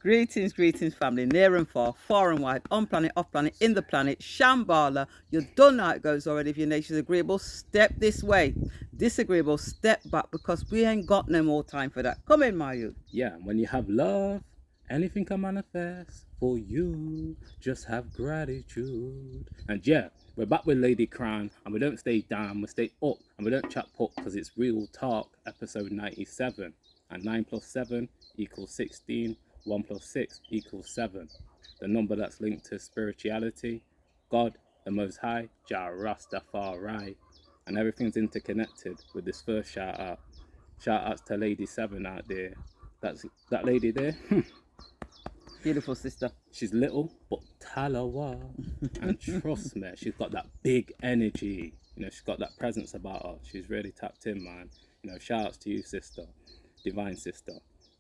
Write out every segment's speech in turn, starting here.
Greetings, family, near and far and wide, on planet, off planet, in the planet, Shambhala. You don't know how it goes already. If your nature's agreeable, step this way. Disagreeable, step back, because we ain't got no more time for that. Come in, my youth. Yeah, when you have love, anything can manifest for you. Just have gratitude. And yeah, we're back with Ladycrowne, and we don't stay down, we stay up, and we don't chat pop because it's real talk, episode 97. And 9 plus 7 equals 16, 1 plus 6 equals 7. The number that's linked to spirituality, God, the Most High, Jah Rastafari. And everything's interconnected with this first shout out. Shout outs to Lady 7 out there. That lady there. Beautiful sister. She's little but talawa, and trust me, she's got that big energy. She's got that presence about her. She's really tapped in, man. Shout outs to you, sister, divine sister.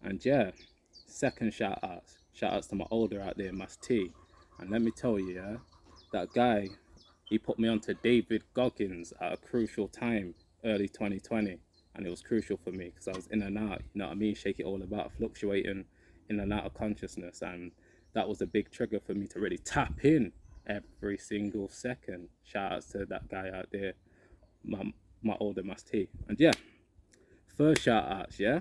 And yeah, second shout outs to my older out there, Mas T. And let me tell you, yeah, that guy, he put me onto David Goggins at a crucial time, early 2020. And it was crucial for me because I was in and out, you know what I mean? Shake it all about, fluctuating in and out of consciousness. And that was a big trigger for me to really tap in every single second. Shout outs to that guy out there, my older Mas T. And yeah, first shout outs, yeah?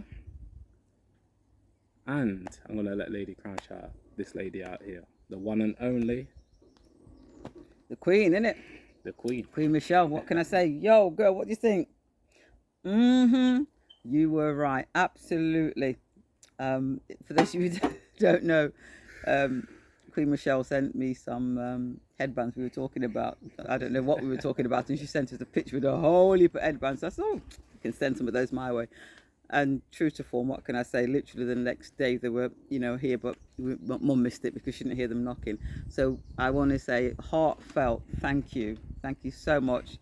And I'm going to let Ladycrowne shout out this lady out here, the one and only. The Queen, innit? The Queen. Queen Michelle. What can I say? Yo, girl, what do you think? You were right. Absolutely. For those of you who don't know, Queen Michelle sent me some headbands we were talking about. I don't know what we were talking about, and she sent us a picture with a whole heap of headbands. I thought, oh, you can send some of those my way. And true to form, what can I say? Literally the next day they were, here, but Mum missed it because she didn't hear them knocking. So I want to say heartfelt thank you so much.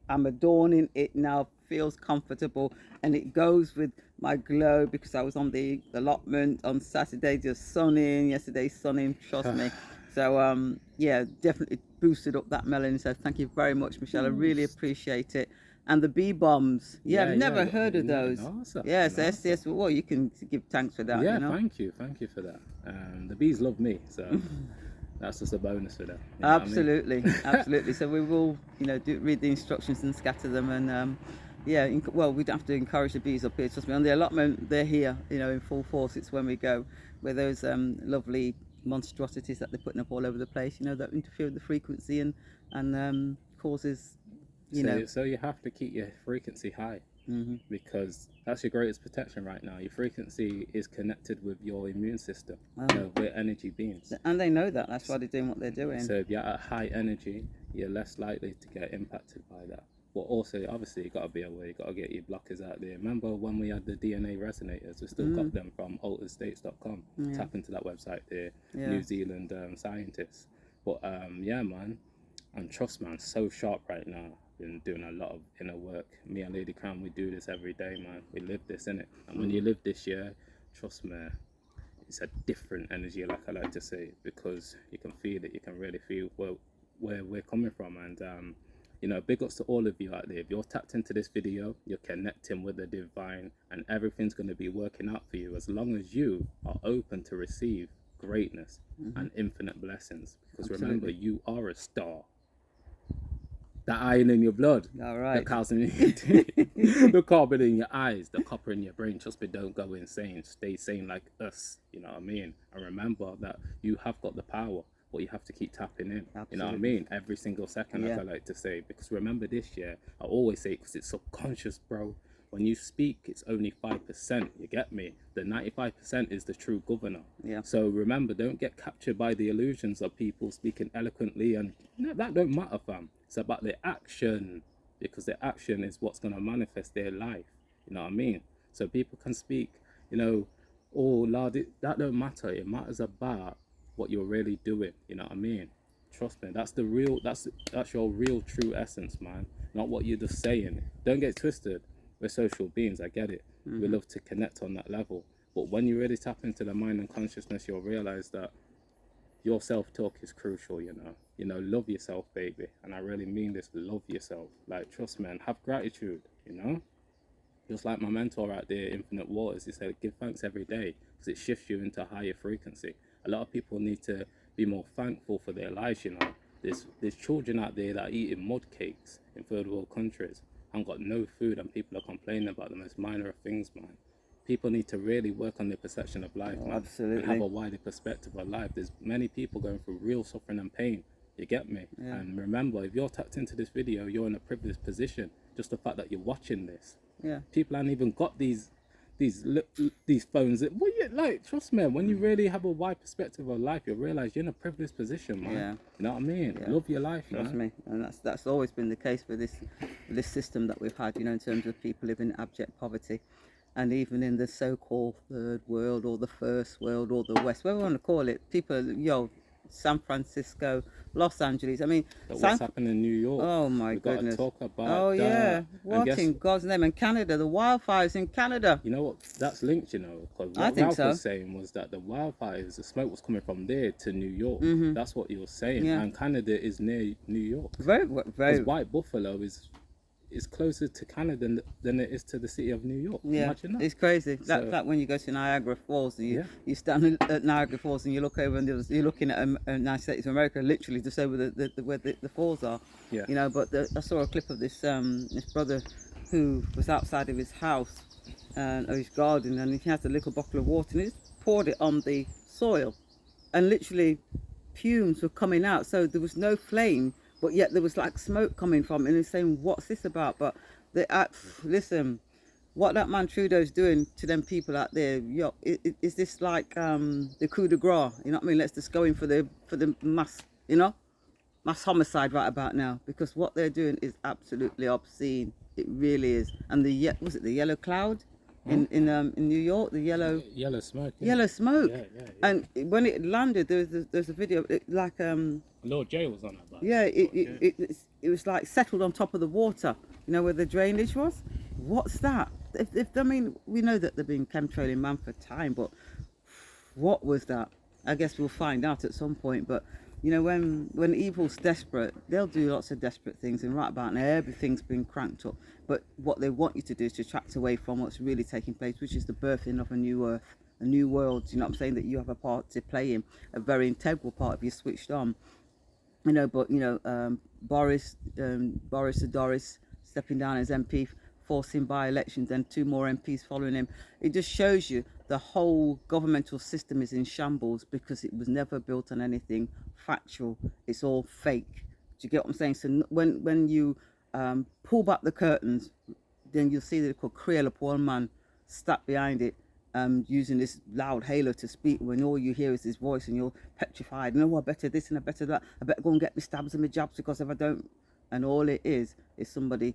I'm adorning it now, feels comfortable, and it goes with my glow because I was on the allotment on Saturday, just sunning, yesterday sunning, trust me. So yeah, definitely boosted up that melanin. So thank you very much, Michelle. I really appreciate it. And the bee bombs, I've never heard of those. Yeah, so STS, well, you can give thanks for that. Yeah, thank you for that. The bees love me, so that's just a bonus for that. Absolutely, absolutely. So we will, read the instructions and scatter them, and well, we'd have to encourage the bees up here. Trust me, on the allotment, they're here, in full force. It's when we go where those lovely monstrosities that they're putting up all over the place, that interfere with the frequency and causes, So you have to keep your frequency high. Because that's your greatest protection right now. Your frequency is connected with your immune system. We're energy beings, and they know that. That's why they're doing what they're doing. So if you're at high energy, you're less likely to get impacted by that. But also, obviously, you got to be aware. You got to get your blockers out there. Remember when we had the DNA resonators? We still got them from alteredstates.com. Tap into that website there. New Zealand scientists. But yeah, man, and trust, man, so sharp right now. Been doing a lot of inner work. Me and Ladycrowne, we do this every day, man. We live this, innit? And when you live this year, trust me, it's a different energy, like I like to say, because you can feel it. You can really feel where we're coming from. And big ups to all of you out there. If you're tapped into this video, you're connecting with the divine, and everything's going to be working out for you as long as you are open to receive greatness and infinite blessings. Because remember, you are a star. The iron in your blood, all right. The carbon in your eyes, the copper in your brain. Trust me, don't go insane. Stay sane like us. You know what I mean? And remember that you have got the power, but you have to keep tapping in. Absolutely. You know what I mean? Every single second, as I like to say. Because remember this year, I always say, because it's subconscious, bro. When you speak, it's only 5%. You get me? The 95% is the true governor. Yeah. So remember, don't get captured by the illusions of people speaking eloquently, and that don't matter, fam. It's about their action, because their action is what's going to manifest their life. You know what I mean? So people can speak, oh Lord, that don't matter. It matters about what you're really doing. You know what I mean? Trust me, that's the real. That's your real true essence, man. Not what you're just saying. Don't get twisted. We're social beings, I get it. We love to connect on that level. But when you really tap into the mind and consciousness, you'll realize that your self-talk is crucial, love yourself, baby. And I really mean this, love yourself. Like, trust me, and have gratitude, Just like my mentor out there, Infinite Waters, he said, give thanks every day. because it shifts you into a higher frequency. A lot of people need to be more thankful for their lives, you know. There's children out there that are eating mud cakes in third world countries and got no food, and people are complaining about the most minor of things, man. People need to really work on their perception of life, man, absolutely. and have a wider perspective of life. There's many people going through real suffering and pain. You get me? Yeah. And remember, if you're tapped into this video, you're in a privileged position. Just the fact that you're watching this. Yeah. People haven't even got these phones. Well, you like, trust me, when you really have a wide perspective of life, you'll realize you're in a privileged position, man. Yeah. You know what I mean? Yeah. Love your life, Trust man. me, and that's always been the case for this system that we've had, you know, in terms of people living in abject poverty, and even in the so-called third world or the first world or the West, whatever you want to call it, people, San Francisco, Los Angeles. I mean, But what's happening in New York? Oh my We've goodness! got to talk about Oh that. yeah, what in God's name? And Canada, the wildfires in Canada. You know what? That's linked, you know, because I what think Ralph so. was saying was that the wildfires, the smoke was coming from there to New York. That's what he was saying. Yeah. And Canada is near New York. Very. Because White Buffalo is closer to Canada than it is to the city of New York. Yeah, Imagine that. it's crazy. So- That when you go to Niagara Falls, and Yeah. you stand at Niagara Falls and you look over and you're looking at United States of America, literally just over where the falls are. Yeah. You know, but I saw a clip of this brother who was outside of his house or his garden, and he had a little bottle of water and he just poured it on the soil, and literally fumes were coming out. So there was no flame, but yet there was like smoke coming from it, and he's saying, what's this about? But listen, what that man Trudeau's doing to them people out there, is this like the coup de grace? You know what I mean? Let's just go in for the mass, mass homicide right about now, because what they're doing is absolutely obscene. It really is. And was it the yellow cloud in New York? The yellow smoke. yellow smoke. Yeah. And when it landed, there's a video like Lord J was on that. yeah, it was like settled on top of the water, where the drainage was. What's that? I mean, we know that they've been chemtrailing man for time, but what was that? I guess we'll find out at some point. But when evil's desperate, they'll do lots of desperate things, and right about now everything's been cranked up. But what they want you to do is to tract away from what's really taking place, which is the birthing of a new earth, a new world. You know what I'm saying? That you have a part to play in, a very integral part if you're switched on. Boris stepping down as MP, forcing by-elections, and 2 more MPs following him. It just shows you the whole governmental system is in shambles, because it was never built on anything factual. It's all fake. Do you get what I'm saying? So when you pull back the curtains, then you'll see that it's called Creole one man stuck behind it, using this loud halo to speak, when all you hear is his voice and you're petrified. I better this and I better that. I better go and get my stabs and my jabs, because if I don't, and all it is somebody,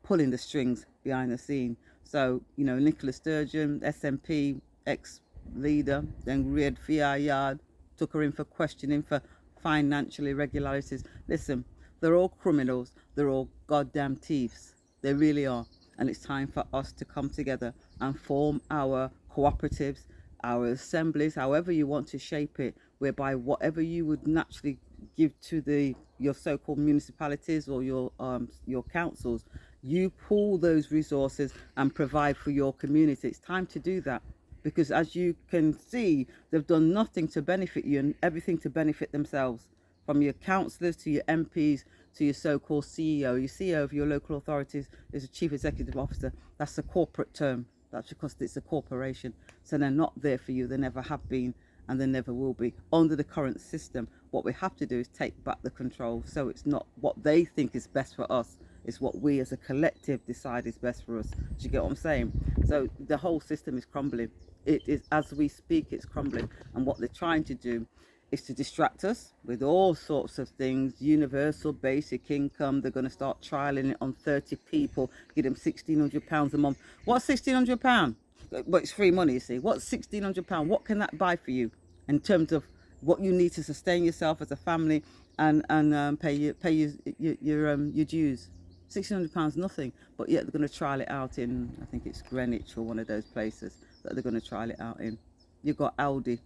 pulling the strings behind the scene. So, Nicola Sturgeon, SNP, ex-leader, then Riyad Fiyayad, took her in for questioning for financial irregularities. Listen, they're all criminals. They're all goddamn thieves. They really are. And it's time for us to come together and form our cooperatives, our assemblies, however you want to shape it, whereby whatever you would naturally give to your so-called municipalities or your councils, you pool those resources and provide for your community. It's time to do that, because as you can see, they've done nothing to benefit you and everything to benefit themselves, from your councillors to your MPs to your so-called CEO. Your CEO of your local authorities is a chief executive officer. That's a corporate term. That's because it's a corporation. So they're not there for you. They never have been, and they never will be under the current system. What we have to do is take back the control, so it's not what they think is best for us. It's what we as a collective decide is best for us. Do you get what I'm saying? So the whole system is crumbling. It is, as we speak, it's crumbling. And what they're trying to do is to distract us with all sorts of things. Universal basic income. They're going to start trialing it on 30 people, give them £1,600 a month. What's £1,600? But it's free money, you see. What's £1,600? What can that buy for you in terms of what you need to sustain yourself as a family and pay your dues? £1,600, nothing. But yet they're going to trial it out in, I think it's Greenwich or one of those places that they're going to trial it out in. You've got Aldi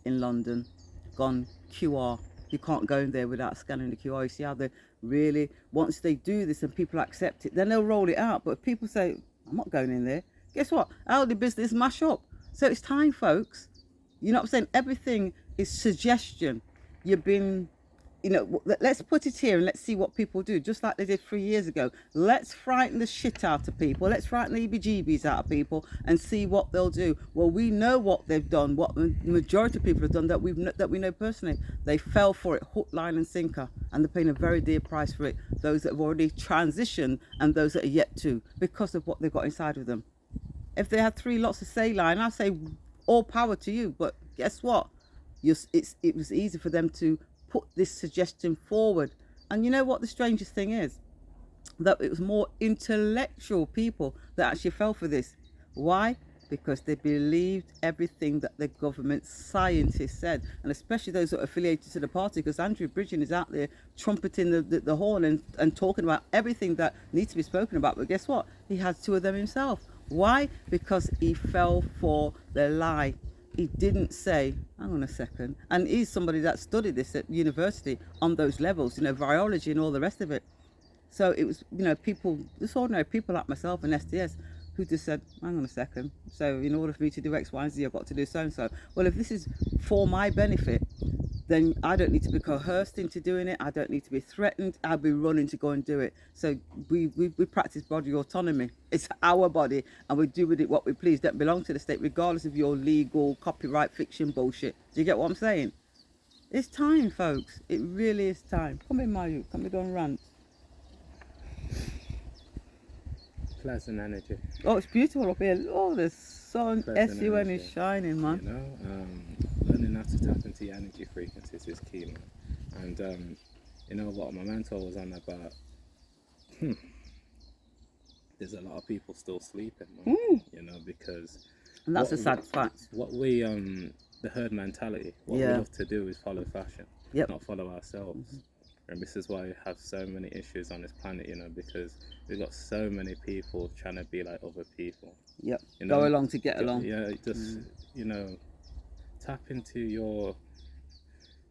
in London, gone QR. You can't go in there without scanning the QR. You see how they really, once they do this and people accept it, then they'll roll it out. But if people say, I'm not going in there, guess what? Aldi business mash up. So it's time, folks. You know what I'm saying? Everything is suggestion. You've been, let's put it here and let's see what people do, just like they did 3 years ago. Let's frighten the shit out of people. Let's frighten the EBGBs out of people and see what they'll do. Well, we know what they've done, what the majority of people have done that we know personally. They fell for it, hook, line, and sinker, and they're paying a very dear price for it. Those that have already transitioned and those that are yet to, because of what they've got inside of them. If they had 3 lots of saline, I say all power to you. But guess what? It was easy for them to put this suggestion forward. And you know what the strangest thing is? That it was more intellectual people that actually fell for this. Why? Because they believed everything that the government scientists said, and especially those that are affiliated to the party, because Andrew Bridgen is out there trumpeting the horn and talking about everything that needs to be spoken about. But guess what? He has 2 of them himself. Why? Because he fell for the lie. He didn't say, hang on a second, and he's somebody that studied this at university on those levels, virology and all the rest of it. So it was, people, just ordinary people like myself and STS, who just said, hang on a second, so in order for me to do X, Y, and Z, I've got to do so and so. Well, if this is for my benefit, then I don't need to be coerced into doing it. I don't need to be threatened. I'll be running to go and do it. So we practice body autonomy. It's our body, and we do with it what we please. That belong to the state, regardless of your legal copyright fiction bullshit. Do you get what I'm saying? It's time, folks. It really is time. Come in, Mayu. Come in on rant. Pleasant energy. Oh, it's beautiful up here. Oh, the sun, Pleasant SUN energy. is shining, man. Learning how to tap into your energy frequencies is key, man. And you know what my mentor was on about? There's a lot of people still sleeping, man. Because And that's a sad fact. What we the herd mentality. What we love to do is follow fashion, not follow ourselves. And this is why we have so many issues on this planet, because we've got so many people trying to be like other people. Yep. Go along to get along. Yeah, just tap into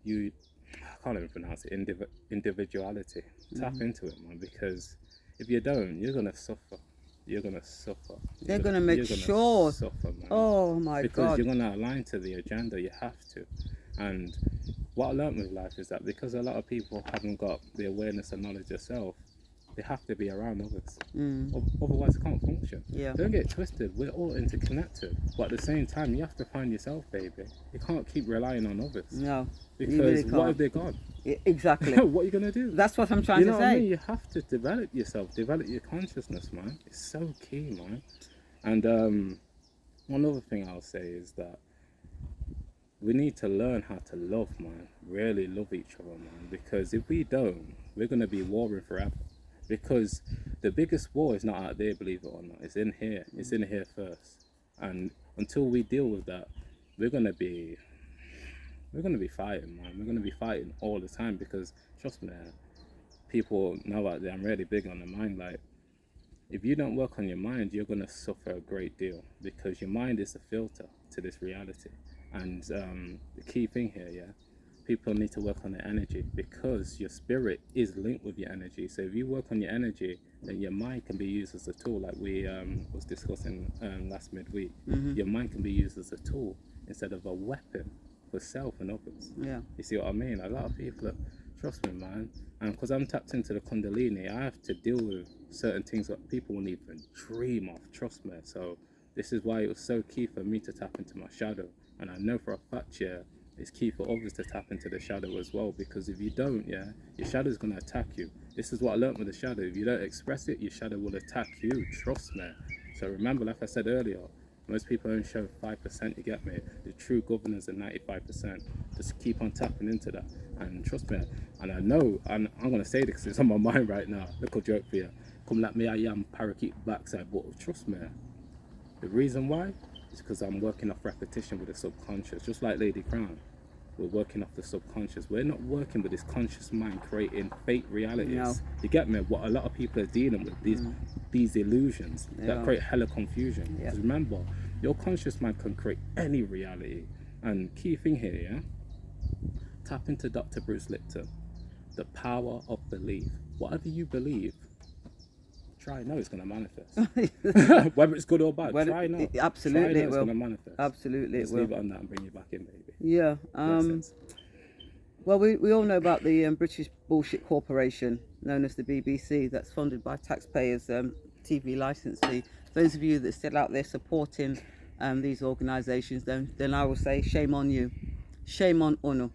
I can't even pronounce it, individuality. Tap into it, man, because if you don't, you're gonna suffer. You're gonna suffer. They're gonna make sure. Suffer, man. Oh my God. Because you're gonna align to the agenda. You have to. And what I learned with life is that because a lot of people haven't got the awareness and knowledge of self, they have to be around others. Otherwise, they can't function. Yeah. Don't get twisted. We're all interconnected. But at the same time, you have to find yourself, baby. You can't keep relying on others. No. Because really what if they're gone? Exactly. What are you going to do? That's what I'm trying to What say. I mean? You have to develop yourself, develop your consciousness, man. It's so key, man. And one other thing I'll say is that we need to learn how to love, man. Really love each other, man. Because if we don't, we're going to be warring forever. Because the biggest war is not out there, believe it or not. It's in here. It's in here first. And until we deal with that, we're going to be fighting, man. We're going to be fighting all the time because, trust me, people know out there, I'm really big on the mind. Like, if you don't work on your mind, you're going to suffer a great deal because your mind is the filter to this reality. And the key thing here, people need to work on their energy because your spirit is linked with your energy. So if you work on your energy, then your mind can be used as a tool, like we was discussing last midweek. Your mind can be used as a tool instead of a weapon for self and others. Yeah. You see what I mean? A lot of people, trust me, man, and because I'm tapped into the Kundalini, I have to deal with certain things that people won't even dream of, trust me. So this is why it was so key for me to tap into my shadow. And I know for a fact, it's key for others to tap into the shadow as well, because if you don't, your shadow is going to attack you. This is what I learned with the shadow. If you don't express it, your shadow will attack you, trust me. So remember, like I said earlier, most people only show 5%, you get me? The true governors are 95%. Just keep on tapping into that. And trust me, and I know, and I'm going to say this because it's on my mind right now. Little joke for you. Come like me, I am parakeet backside, but trust me, the reason why is because I'm working off repetition with the subconscious, just like Ladycrowne. We're working off the subconscious. We're not working with this conscious mind creating fake realities. No. You get me? What a lot of people are dealing with, these illusions that create hella confusion. Because remember, your conscious mind can create any reality. And key thing here, tap into Dr. Bruce Lipton. The power of belief. Whatever you believe, try, no, it's going to manifest. Whether it's good or bad, try not. Absolutely, try it it's will. going to manifest. Absolutely, Just it will. leave it on that and bring you back in, baby. Yeah. Well, we all know about the British bullshit corporation known as the BBC that's funded by taxpayers' TV licence fee. Those of you that are still out there supporting these organisations, then I will say shame on you. Shame on UNO,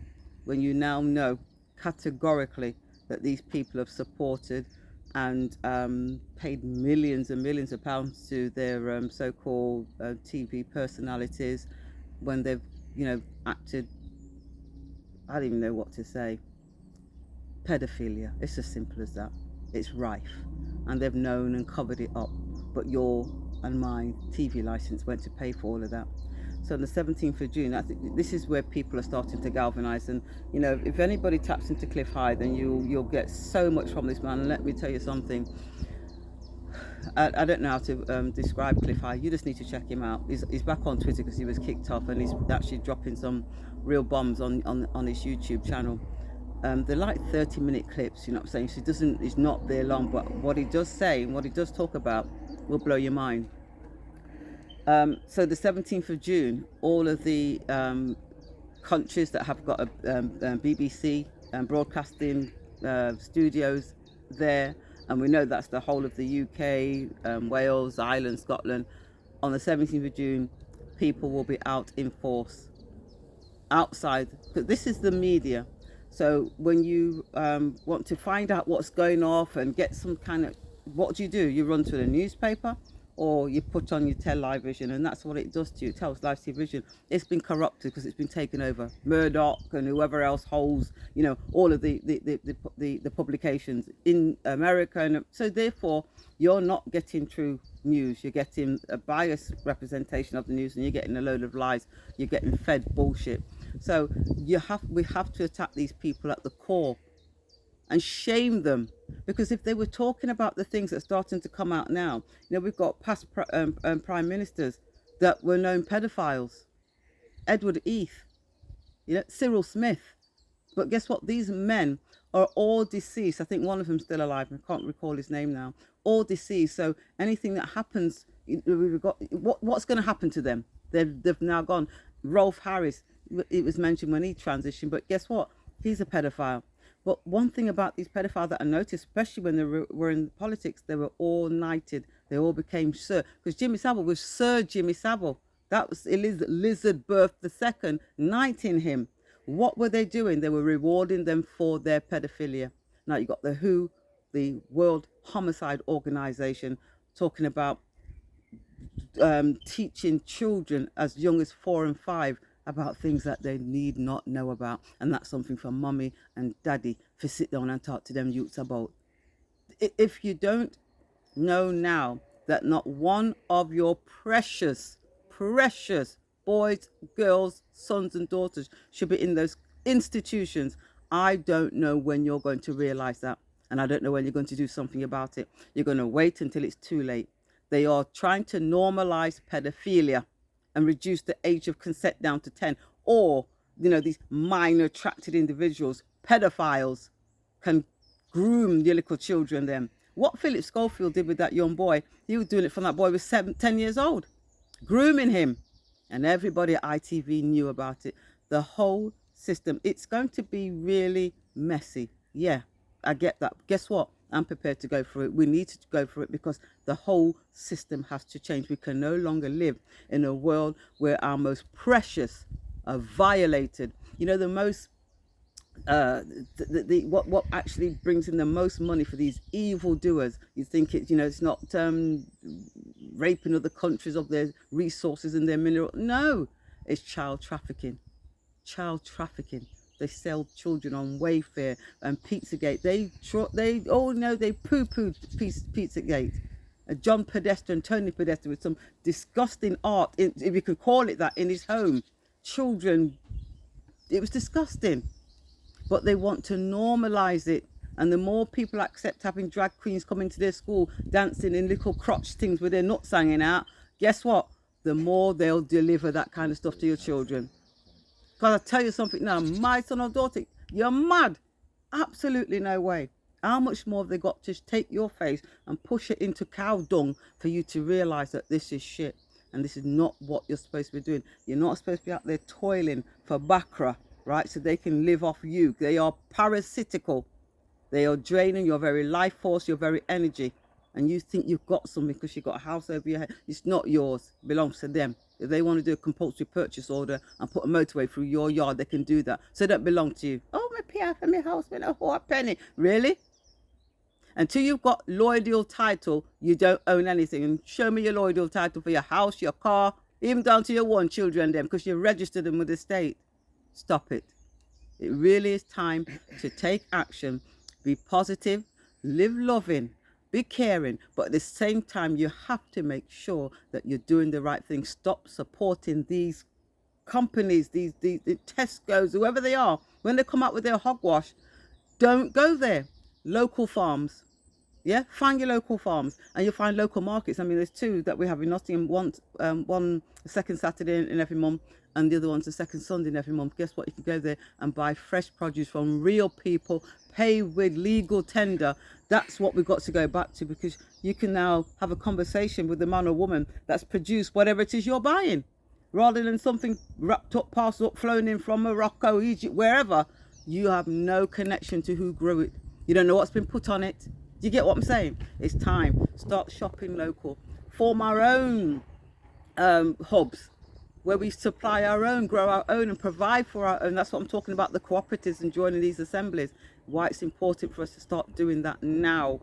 when you now know categorically that these people have supported and paid millions and millions of pounds to their so-called TV personalities when they've, acted, I don't even know what to say, pedophilia. It's as simple as that. It's rife, and they've known and covered it up. But your and my TV license went to pay for all of that. So on the 17th of June, I think this is where people are starting to galvanise. And if anybody taps into Cliff High, then you'll get so much from this man. And let me tell you something. I don't know how to describe Cliff High. You just need to check him out. He's back on Twitter because he was kicked off, and he's actually dropping some real bombs on his YouTube channel. They're like 30-minute clips, you know what I'm saying? So he's not there long, but what he does say and what he does talk about will blow your mind. So the 17th of June, all of the countries that have got a BBC broadcasting studios there, and we know that's the whole of the UK, Wales, Ireland, Scotland. On the 17th of June, people will be out in force, outside, because this is the media. So when you want to find out what's going off and get some kind of, what do? You run to the newspaper, or you put on your television, and that's what it does to you. It tells live television. It's been corrupted because it's been taken over. Murdoch and whoever else holds, all of the publications in America, and so therefore you're not getting true news. You're getting a biased representation of the news, and you're getting a load of lies. You're getting fed bullshit. So we have to attack these people at the core and shame them, because if they were talking about the things that are starting to come out now, we've got past prime ministers that were known pedophiles. Edward Heath, Cyril Smith. But guess what? These men are all deceased. I think one of them's still alive. I can't recall his name now. All deceased. So anything that happens, what's going to happen to them? They've now gone. Rolf Harris, it was mentioned when he transitioned, but guess what? He's a pedophile. But one thing about these pedophiles that I noticed, especially when they were in politics, they were all knighted. They all became Sir. Because Jimmy Savile was Sir Jimmy Savile. That was Elizabeth II knighting him. What were they doing? They were rewarding them for their pedophilia. Now you got the WHO, the World Homicide Organization, talking about teaching children as young as 4 and 5 about things that they need not know about, and that's something for mummy and daddy to sit down and talk to them youths about. If you don't know now that not one of your precious boys, girls, sons and daughters should be in those institutions, I don't know when you're going to realize that, and I don't know when you're going to do something about it. You're going to wait until it's too late. They are trying to normalize pedophilia and reduce the age of consent down to 10. Or, these minor attracted individuals, pedophiles, can groom your little children then. What Philip Schofield did with that young boy, he was doing it from that boy was 10 years old, grooming him. And everybody at ITV knew about it. The whole system, it's going to be really messy. Yeah, I get that. Guess what? I'm prepared to go through it. We need to go through it because the whole system has to change. We can no longer live in a world where our most precious are violated. The most, what actually brings in the most money for these evil doers? You think it's not raping other countries of their resources and their mineral. No, it's child trafficking. Child trafficking. They sell children on Wayfair and Pizzagate. They poo-pooed Pizzagate. John Podesta and Tony Podesta with some disgusting art, if you could call it that, in his home. Children, it was disgusting. But they want to normalise it. And the more people accept having drag queens come into their school dancing in little crotch things with their nuts hanging out, guess what? The more they'll deliver that kind of stuff to your children. Because I tell you something now, my son or daughter, you're mad. Absolutely no way. How much more have they got to take your face and push it into cow dung for you to realize that this is shit and this is not what you're supposed to be doing? You're not supposed to be out there toiling for Bakra, right? So they can live off you. They are parasitical. They are draining your very life force, your very energy. And you think you've got something because you've got a house over your head. It's not yours. It belongs to them. If they want to do a compulsory purchase order and put a motorway through your yard, they can do that. So it don't belong to you. Oh, my PF and my house, man, a whole penny. Really? Until you've got loyal title, you don't own anything. And show me your loyal title for your house, your car, even down to your one children, them, because you registered them with the state. Stop it. It really is time to take action, be positive, live loving, be caring, but at the same time, you have to make sure that you're doing the right thing. Stop supporting these companies, these Tesco's, whoever they are. When they come out with their hogwash, don't go there. Local farms. Yeah, find your local farms and you'll find local markets. I mean, there's two that we have in Nottingham, one the second Saturday in every month and the other one's the second Sunday in every month. Guess what? You can go there and buy fresh produce from real people, pay with legal tender. That's what we've got to go back to, because you can now have a conversation with the man or woman that's produced whatever it is you're buying, rather than something wrapped up, parcel up, flown in from Morocco, Egypt, wherever. You have no connection to who grew it. You don't know what's been put on it. Do you get what I'm saying? It's time. Start shopping local. Form our own hubs where we supply our own, grow our own and provide for our own. That's what I'm talking about, the cooperatives and joining these assemblies. Why it's important for us to start doing that now.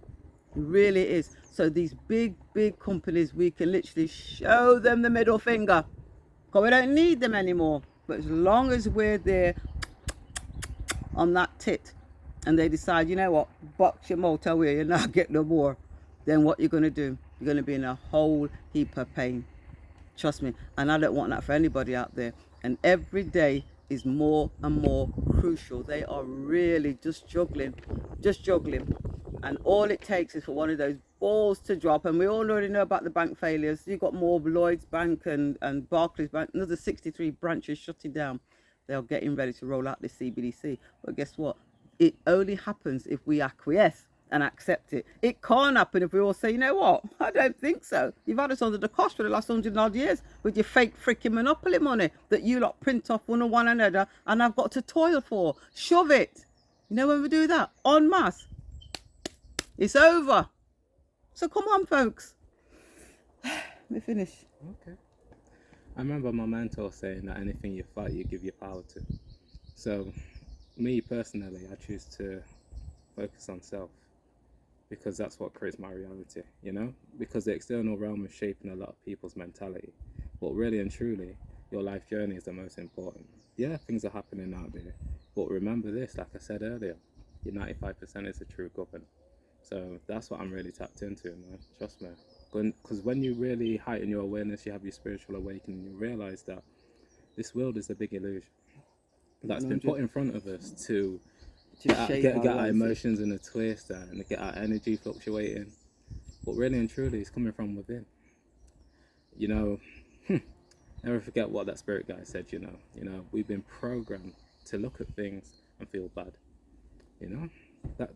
It really is. So these big companies, we can literally show them the middle finger. Because we don't need them anymore. But as long as we're there on that tit, and they decide, you know what, box your motor where you're not getting no more, then what you're going to do? You're going to be in a whole heap of pain. Trust me. And I don't want that for anybody out there. And every day is more and more crucial. They are really just juggling. And all it takes is for one of those balls to drop. And we all already know about the bank failures. You've got more Lloyd's Bank and Barclays Bank, another 63 branches shutting down. They're getting ready to roll out this CBDC. But guess what? It only happens if we acquiesce and accept it. It can't happen if we all say, you know what, I don't think so. You've had us under the cost for the last 100 odd years with your fake freaking monopoly money that you lot print off one another and I've got to toil for. Shove it. You know when we do that? En masse. It's over. So come on, folks. Let me finish. Okay. I remember my mentor saying that anything you fight, you give your power to. So, me personally, I choose to focus on self, because that's what creates my reality, you know? Because the external realm is shaping a lot of people's mentality. But really and truly, your life journey is the most important. Yeah, things are happening out there. But remember this, like I said earlier, your 95% is a true governor. So that's what I'm really tapped into, man. Trust me. Because when you really heighten your awareness, you have your spiritual awakening, you realize that this world is a big illusion that's been put in front of us to get our emotions in a twist and get our energy fluctuating. But really and truly, it's coming from within. You know, never forget what that spirit guy said, you know, we've been programmed to look at things and feel bad. You know,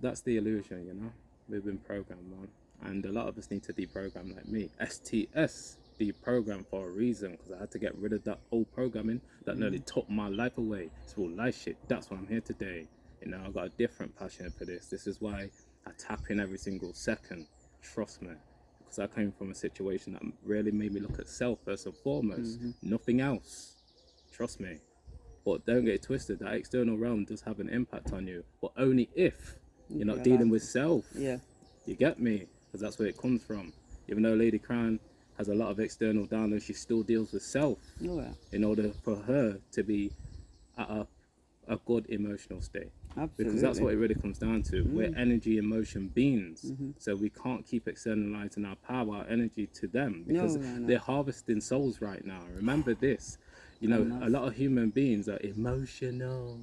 that's the illusion, you know. We've been programmed, man. And a lot of us need to deprogram, like me. STS, deprogram for a reason, because I had to get rid of that old programming that nearly took my life away. It's all life shit. That's why I'm here today. You know, I've got a different passion for this. This is why I tap in every single second. Trust me. Because I came from a situation that really made me look at self first and foremost. Nothing else. Trust me. But don't get it twisted. That external realm does have an impact on you. But only if you're not dealing with self. Yeah. You get me? Because that's where it comes from. Even though Ladycrowne has a lot of external downloads, she still deals with self in order for her to be at a good emotional state. Absolutely. Because that's what it really comes down to. We're energy emotion beings. So we can't keep externalizing our power, our energy to them, because they're harvesting souls right now. Remember this. You know, a lot of human beings are emotional.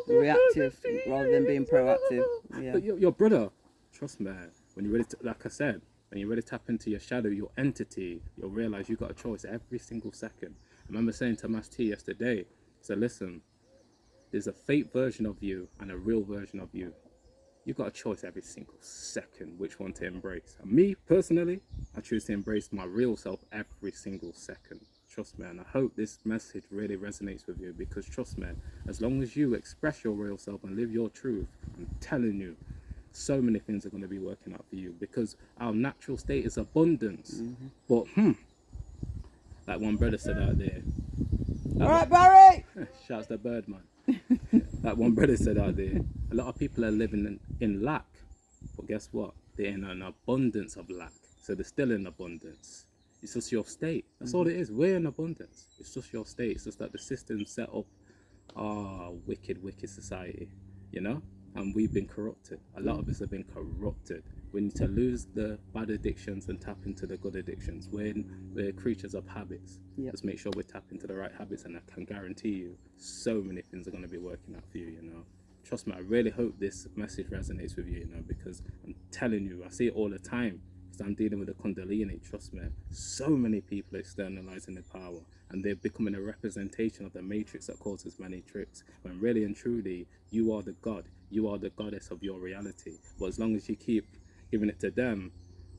Reactive rather than being proactive. Yeah. But your brother, trust me, when you're ready to, like I said, when you're ready to tap into your shadow, your entity, you'll realize you've got a choice every single second. I remember saying to Mass T yesterday, so listen, there's a fake version of you and a real version of you. you've got a choice every single second which one to embrace. And me personally, I choose to embrace my real self every single second. Trust me, and I hope this message really resonates with you, because trust me, as long as you express your real self and live your truth, I'm telling you, so many things are going to be working out for you, because our natural state is abundance. But like one brother said out there, All right, Barry. shouts the bird man. Like one brother said out there, a lot of people are living in lack, but guess what? They're in an abundance of lack, so they're still in abundance. It's just your state. That's all it is. We're in abundance. It's just your state. It's just that the system set up our wicked, wicked society, you know? And we've been corrupted. A lot of us have been corrupted. We need to lose the bad addictions and tap into the good addictions. We're creatures of habits. Yep. Just make sure we tap into the right habits, and I can guarantee you so many things are going to be working out for you, you know? Trust me, I really hope this message resonates with you, you know, because I'm telling you, I see it all the time. I'm dealing with a Kundalini, trust me. So many people externalizing their power, and they're becoming a representation of the matrix that causes many tricks, when really and truly you are the god, you are the goddess of your reality. But as long as you keep giving it to them,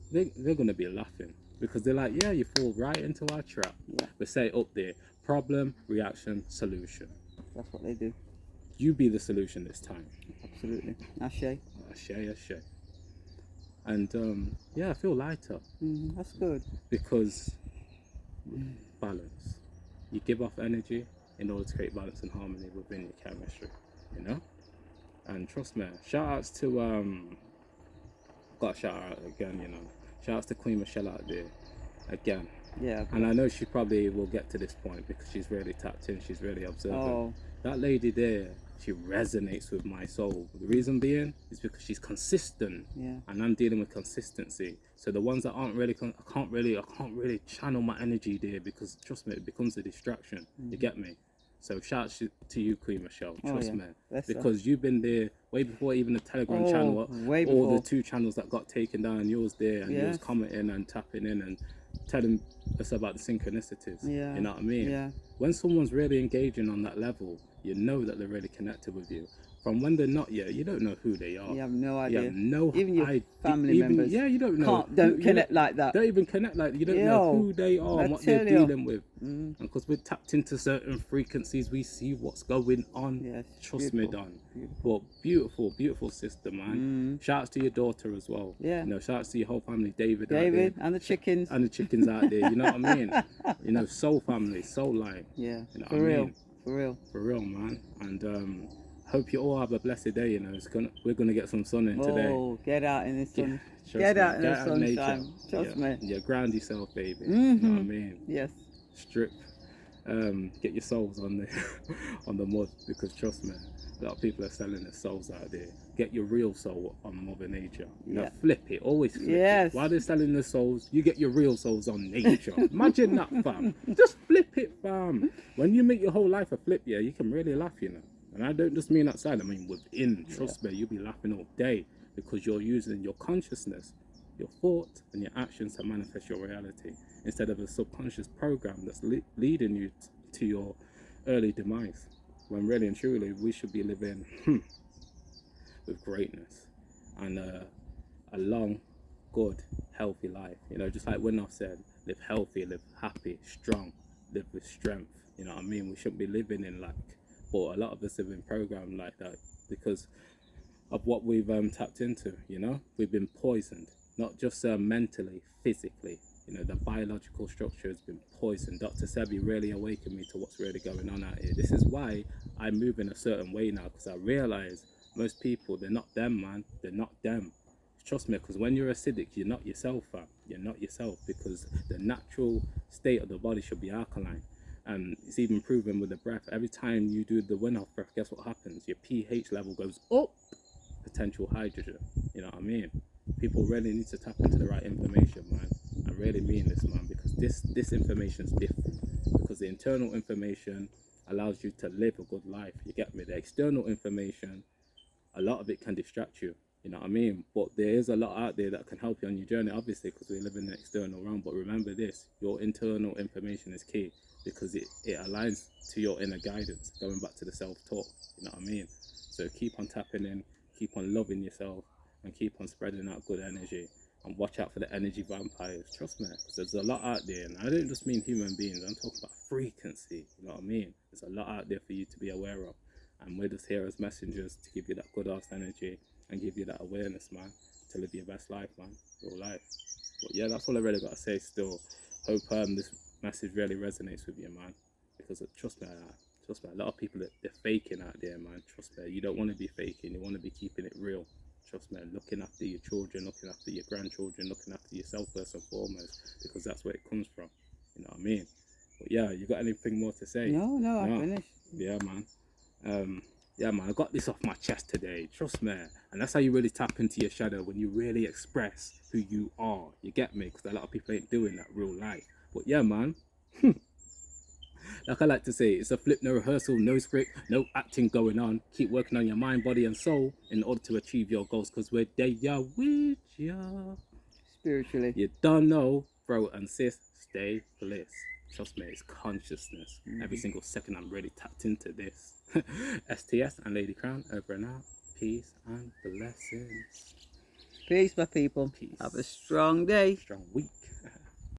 they're going to be laughing, because they're like, yeah, you fall right into our trap. Yeah. We say up there, problem, reaction, solution. That's what they do. You be the solution this time. Absolutely. Ashe. Ashe. And yeah, I feel lighter. That's good. Because balance. You give off energy in order to create balance and harmony within your chemistry, you know? And trust me, shout outs to got a shout out again, you know. Shout outs to Queen Michelle out there again. Yeah. And I know she probably will get to this point because she's really tapped in, she's really observant. Oh. That lady there, she resonates with my soul. The reason being is because she's consistent, and I'm dealing with consistency. So the ones that aren't really, I can't really channel my energy there, because trust me, it becomes a distraction. You get me? So shout out to you, Queen Michelle. Trust me, because you've been there way before even the Telegram channel, or the 2 channels that got taken down. Yours there, and you was commenting and tapping in and telling us about the synchronicities. You know what I mean? When someone's really engaging on that level, you know that they're really connected with you. From when they're not yet, you don't know who they are. You have no idea. You have no even your family members. Yeah, you don't know. Don't connect like that. Don't even connect like that. You don't know who they are and what they're dealing with. And because we're tapped into certain frequencies, we see what's going on. Yes, trust me, Don. But beautiful, beautiful sister, man. Shout outs to your daughter as well. Yeah. You know, shout outs to your whole family, David and the chickens. And the chickens out there. You know what I mean? You know, soul family, soul line. Yeah. You know for real. For real. For real, man. And hope you all have a blessed day. You know, we're gonna get some sun in today. Oh, get out in the sun. Yeah, get out in the sunshine. Trust me. Yeah, ground yourself, baby. You know what I mean? Yes. Strip. Get your souls on the on the mud, because trust me, a lot of people are selling their souls out there. Get your real soul on Mother Nature. You know, flip it. Always flip it. While they're selling their souls, you get your real souls on nature. Imagine that, fam. Just flip it, fam. When you make your whole life a flip, yeah, you can really laugh, you know. And I don't just mean outside, I mean within. Trust me, you'll be laughing all day, because you're using your consciousness, your thoughts, and your actions to manifest your reality, instead of a subconscious program that's leading you to your early demise. When really and truly, we should be living with greatness and a long, good, healthy life. You know, just like Winoff said, live healthy, live happy, strong, live with strength. You know what I mean? We shouldn't be living in lack. But a lot of us have been programmed like that because of what we've tapped into, you know? We've been poisoned, not just mentally, physically. You know, the biological structure has been poisoned. Dr. Sebi really awakened me to what's really going on out here. This is why I move in a certain way now, because I realize most people, they're not them, man. They're not them. Trust me, because when you're acidic, you're not yourself, fam. You're not yourself, because the natural state of the body should be alkaline. And it's even proven with the breath. Every time you do the Winoff breath, guess what happens? Your pH level goes up. Potential hydrogen. You know what I mean? People really need to tap into the right information, man. I really mean this, man, because this information is different. Because the internal information allows you to live a good life. You get me? The external information, a lot of it can distract you. You know what I mean? But there is a lot out there that can help you on your journey, obviously, because we live in an external realm. But remember this, your internal information is key, because it aligns to your inner guidance, going back to the self-talk. You know what I mean? So keep on tapping in, keep on loving yourself and keep on spreading out good energy. And watch out for the energy vampires. Trust me, because there's a lot out there. And I don't just mean human beings, I'm talking about frequency. You know what I mean? There's a lot out there for you to be aware of. And we're just here as messengers to give you that good ass energy and give you that awareness, man, to live your best life, man. Real life. But yeah, that's all I really got to say still. Hope this message really resonates with you, man. Because trust me, a lot of people, they're faking out there, man. Trust me, you don't want to be faking. You want to be keeping it real. Trust me, looking after your children, looking after your grandchildren, looking after yourself first and foremost, because that's where it comes from. You know what I mean? But yeah, you got anything more to say? No, I finished. Yeah, man. Yeah, man, I got this off my chest today. Trust me. And that's how you really tap into your shadow, when you really express who you are. You get me? Because a lot of people ain't doing that real life. But yeah, man. Like I like to say, it's a flip, no rehearsal, no script, no acting going on. Keep working on your mind, body, and soul in order to achieve your goals, because we're there with ya. Spiritually. You don't know, bro and sis, stay bliss. Trust me, it's consciousness. Every single second I'm really tapped into this. STS and Ladycrowne, over and out. Peace and blessings. Peace, my people. Peace. Have a strong day. Strong week.